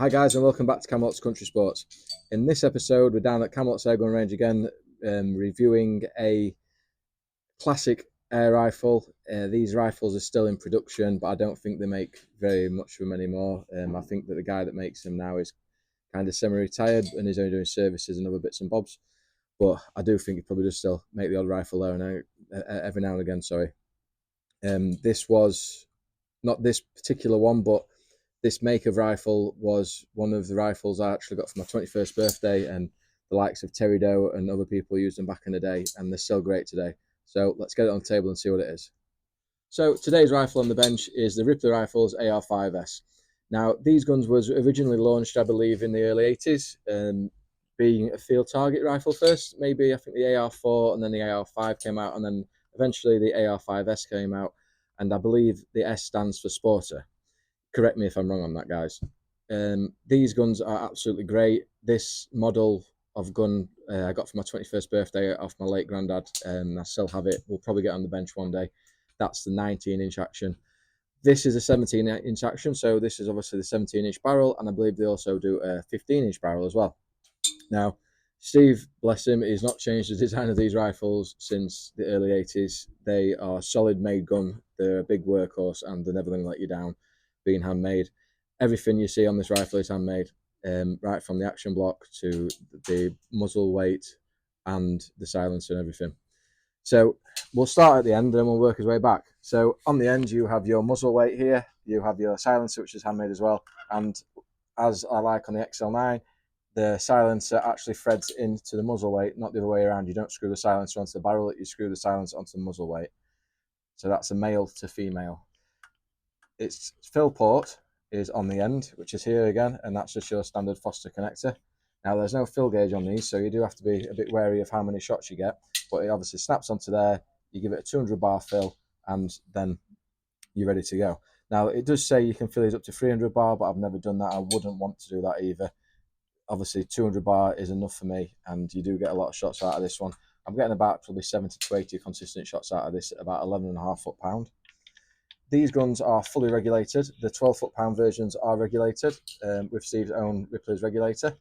Hi guys and welcome back to Camelots Country Sports. In this episode we're down at Camelots Airgun Range again, reviewing a classic air rifle. These rifles are still in production, but I don't think they make very much of them anymore. I think that the guy that makes them now is kind of semi-retired and is only doing services and other bits and bobs. But I do think he probably does still make the odd rifle there and every now and again. Sorry. This was not this particular one, but this make of rifle was one of the rifles I actually got for my 21st birthday, and the likes of Terry Doe and other people used them back in the day, and they're still great today. So let's get it on the table and see what it is. So today's rifle on the bench is the Ripley Rifles AR5s. Now, these guns was originally launched, I believe, in the early 80s, being a field target rifle first. Maybe I think the AR4 and then the AR5 came out, and then eventually the AR5S came out, and I believe the S stands for Sporter. Correct me if I'm wrong on that, guys. These guns are absolutely great. This model of gun I got for my 21st birthday off my late granddad, and I still have it. We'll probably get on the bench one day. That's the 19-inch action. This is a 17-inch action, so this is obviously the 17-inch barrel, and I believe they also do a 15-inch barrel as well. Now, Steve, bless him, he's not changed the design of these rifles since the early 80s. They are solid made gun. They're a big workhorse, and they're never going to let you down, being handmade. Everything you see on this rifle is handmade, right from the action block to the muzzle weight and the silencer and everything. So we'll start at the end and then we'll work his way back. So on the end you have your muzzle weight here, you have your silencer, which is handmade as well, and as I like on the XL9, the silencer actually threads into the muzzle weight, not the other way around. You don't screw the silencer onto the barrel, you screw the silencer onto the muzzle weight. So that's a male to female. Its fill port is on the end, which is here again, and that's just your standard Foster connector. Now there's no fill gauge on these, so you do have to be a bit wary of how many shots you get, but it obviously snaps onto there, you give it a 200 bar fill, and then you're ready to go. Now it does say you can fill these up to 300 bar, but I've never done that. I wouldn't want to do that either. Obviously 200 bar is enough for me, and you do get a lot of shots out of this one. I'm getting about probably 70 to 80 consistent shots out of this at about 11.5 foot-pound. These guns are fully regulated. The 12 foot-pound versions are regulated with Steve's own Ripley's regulator.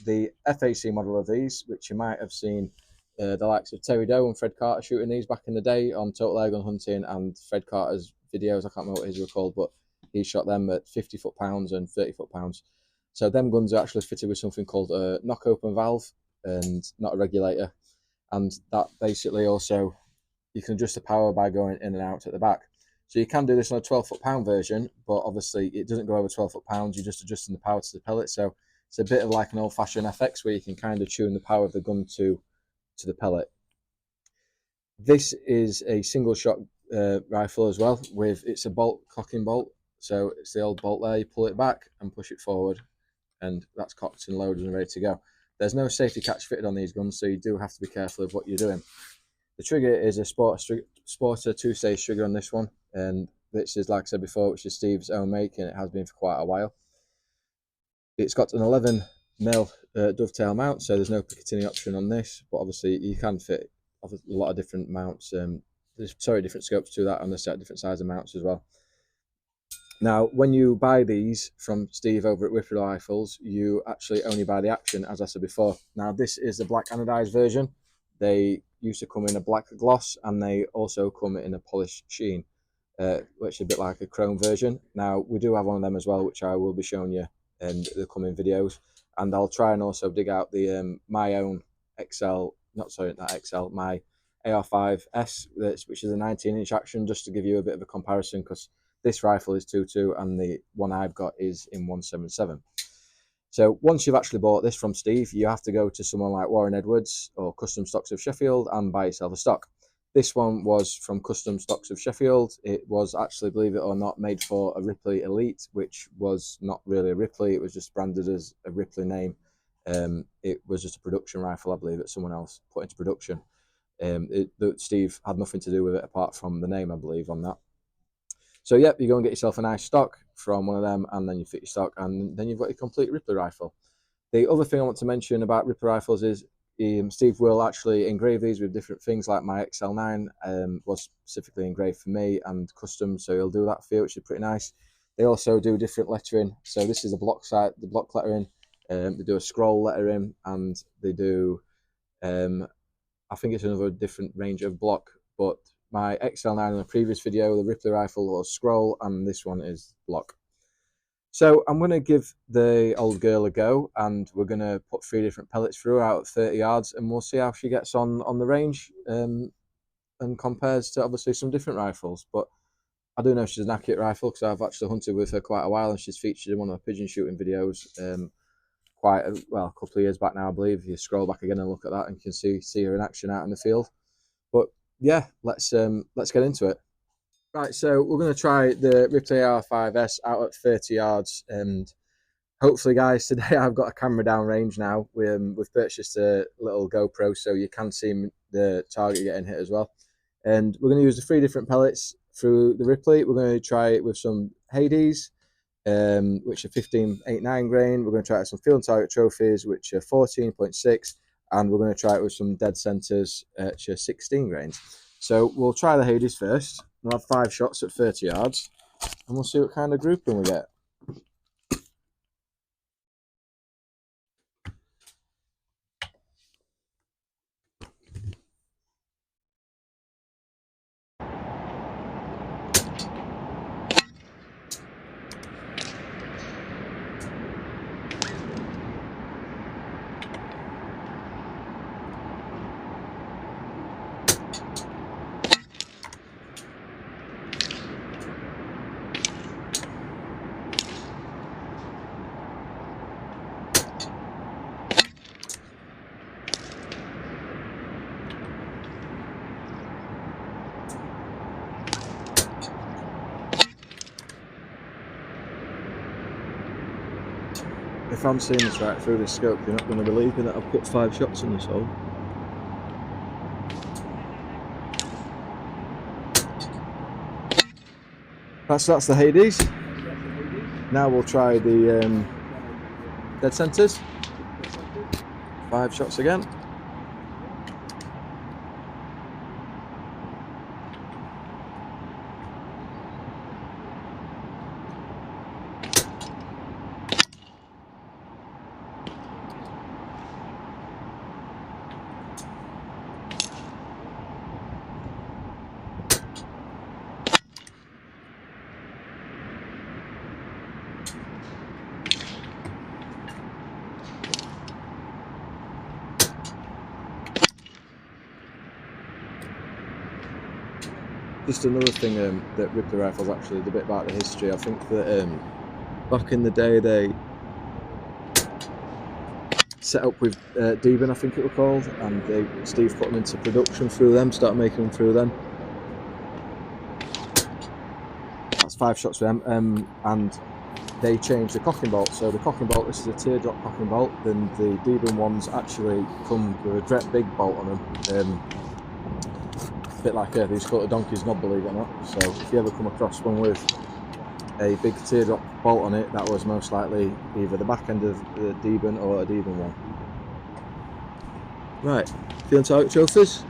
The FAC model of these, which you might have seen the likes of Terry Doe and Fred Carter shooting these back in the day on Total Airgun Hunting, and Fred Carter's videos, I can't remember what his were called, but he shot them at 50 foot-pounds and 30 foot-pounds. So them guns are actually fitted with something called a knock open valve and not a regulator. And that basically also, you can adjust the power by going in and out at the back. So you can do this on a 12 foot-pound version, but obviously it doesn't go over 12 foot-pounds. You're just adjusting the power to the pellet. So it's a bit of like an old-fashioned FX where you can kind of tune the power of the gun to the pellet. This is a single-shot rifle as well. It's a bolt cocking bolt. So it's the old bolt there. You pull it back and push it forward, and that's cocked and loaded and ready to go. There's no safety catch fitted on these guns, so you do have to be careful of what you're doing. The trigger is a Sporter two-stage trigger on this one, and this is, like I said before, which is Steve's own make, and it has been for quite a while. It's got an 11mm dovetail mount, so there's no Picatinny option on this, but obviously you can fit a lot of different mounts. There's different scopes to that, and there's different size of mounts as well. Now, when you buy these from Steve over at Ripley Rifles, you actually only buy the action, as I said before. Now, this is the black anodized version. They used to come in a black gloss, and they also come in a polished sheen, which is a bit like a chrome version. Now, we do have one of them as well, which I will be showing you in the coming videos. And I'll try and also dig out the my own my AR5S, which is a 19-inch action, just to give you a bit of a comparison, because this rifle is 2.2 and the one I've got is in 1.77. So once you've actually bought this from Steve, you have to go to someone like Warren Edwards or Custom Stocks of Sheffield and buy yourself a stock. This one was from Custom Stocks of Sheffield. It was actually, believe it or not, made for a Ripley Elite, which was not really a Ripley. It was just branded as a Ripley name. It was just a production rifle, I believe, that someone else put into production. Steve had nothing to do with it apart from the name, I believe, on that. So yep, you go and get yourself a nice stock from one of them, and then you fit your stock, and then you've got your complete Ripley rifle. The other thing I want to mention about Ripley rifles is Steve will actually engrave these with different things, like my XL9 was specifically engraved for me and custom, so he'll do that for you, which is pretty nice. They also do different lettering. So this is the block lettering. They do a scroll lettering, and they do, I think it's another different range of block. But my XL9 in the previous video, the Ripley rifle, was scroll, and this one is block. So I'm going to give the old girl a go, and we're going to put 3 different pellets through out at 30 yards, and we'll see how she gets on the range, and compares to obviously some different rifles. But I do know she's an accurate rifle because I've actually hunted with her quite a while, and she's featured in one of my pigeon shooting videos a couple of years back now, I believe. If you scroll back again and look at that, and you can see her in action out in the field. But yeah, let's get into it. Right, so we're going to try the Ripley AR5s out at 30 yards, and hopefully, guys, today I've got a camera down range now. We've purchased a little GoPro, so you can see the target getting hit as well. And we're going to use the 3 different pellets through the Ripley. We're going to try it with some Hades, which are 15.89 grain. We're going to try it with some field and target trophies, which are 14.6, and we're going to try it with some dead centers, which are 16 grains. So we'll try the Hades first. We'll have 5 shots at 30 yards, and we'll see what kind of grouping we get. If I'm seeing this right through this scope, you're not going to believe me that I've put 5 shots in this hole. That's the Hades. Now we'll try the dead centers. 5 shots again. Just another thing that Ripley Rifles actually did, a bit about the history. I think that back in the day they set up with Deben, I think it was called, and Steve put them into production through them, started making them through them. That's 5 shots for them, and they changed the cocking bolt. So the cocking bolt, this is a teardrop cocking bolt, then the Deben ones actually come with a great big bolt on them. A bit like these called a donkey's knob, believe it or not. So if you ever come across one with a big teardrop bolt on it, that was most likely either the back end of the Deben or a Deben one. Right, field target trophies.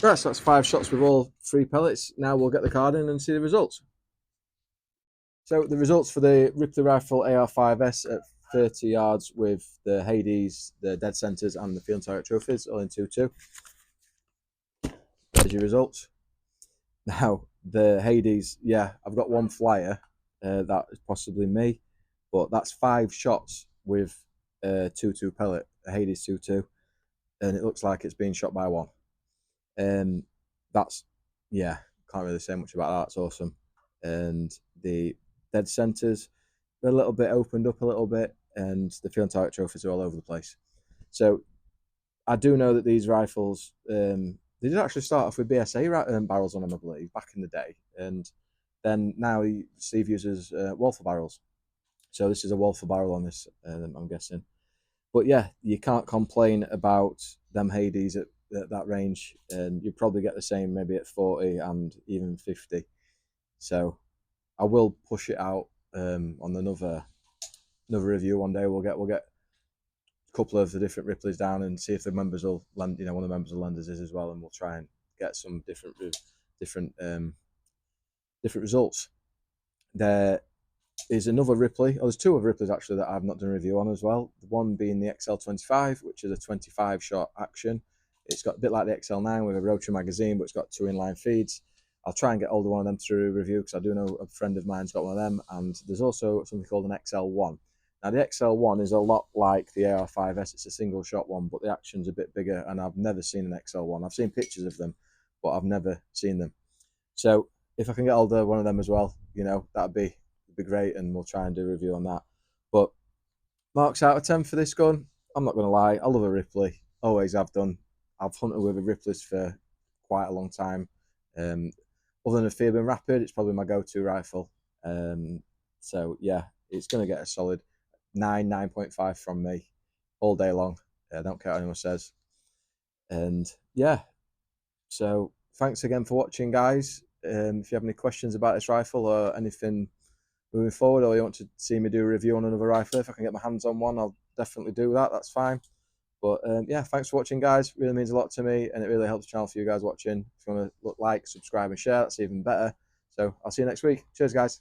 Right, so that's 5 shots with all 3 pellets. Now we'll get the card in and see the results. So the results for the Ripley Rifle AR5s at 30 yards with the Hades, the dead centers, and the field target trophies, all in 2-2. There's your results. Now the Hades, yeah, I've got 1 flyer. That is possibly me, but that's 5 shots with a 2-2 pellet, a Hades 2-2, and it looks like it's being shot by 1. That's, yeah, can't really say much about that. It's awesome. And the dead centers, they're a little bit opened up a little bit, and the field and target trophies are all over the place. So I do know that these rifles, they did actually start off with BSA barrels on them, I believe, back in the day, and then now Steve uses Walther barrels. So this is a Walther barrel on this, I'm guessing. But yeah, you can't complain about them Hades at that range, and you probably get the same maybe at 40 and even 50. So I will push it out on another review one day. We'll get a couple of the different Ripleys down and see if the members will lend. You know, one of the members will lend us as well, and we'll try and get some different different results. There is another Ripley. Oh, there's two other Ripleys actually that I've not done a review on as well. The one being the XL25, which is a 25 shot action. It's got a bit like the XL9 with a rotary magazine, but it's got 2 inline feeds. I'll try and get hold of one of them to review because I do know a friend of mine's got one of them. And there's also something called an XL1. Now the XL1 is a lot like the AR5s. It's a single shot one, but the action's a bit bigger. And I've never seen an XL1. I've seen pictures of them, but I've never seen them. So if I can get hold of one of them as well, you know, that'd be great, and we'll try and do a review on that. But marks out of 10 for this gun. I'm not going to lie, I love a Ripley. Always have done. I've hunted with a Ripley's for quite a long time. Other than a Phoebe Rapid, it's probably my go-to rifle. So yeah, it's going to get a solid 9.5 from me all day long. I don't care what anyone says. And yeah, so thanks again for watching, guys. If you have any questions about this rifle or anything moving forward, or you want to see me do a review on another rifle, if I can get my hands on one, I'll definitely do that. That's fine. But yeah, thanks for watching, guys. It really means a lot to me, and it really helps the channel for you guys watching. If you want to like, subscribe, and share, that's even better. So I'll see you next week. Cheers, guys.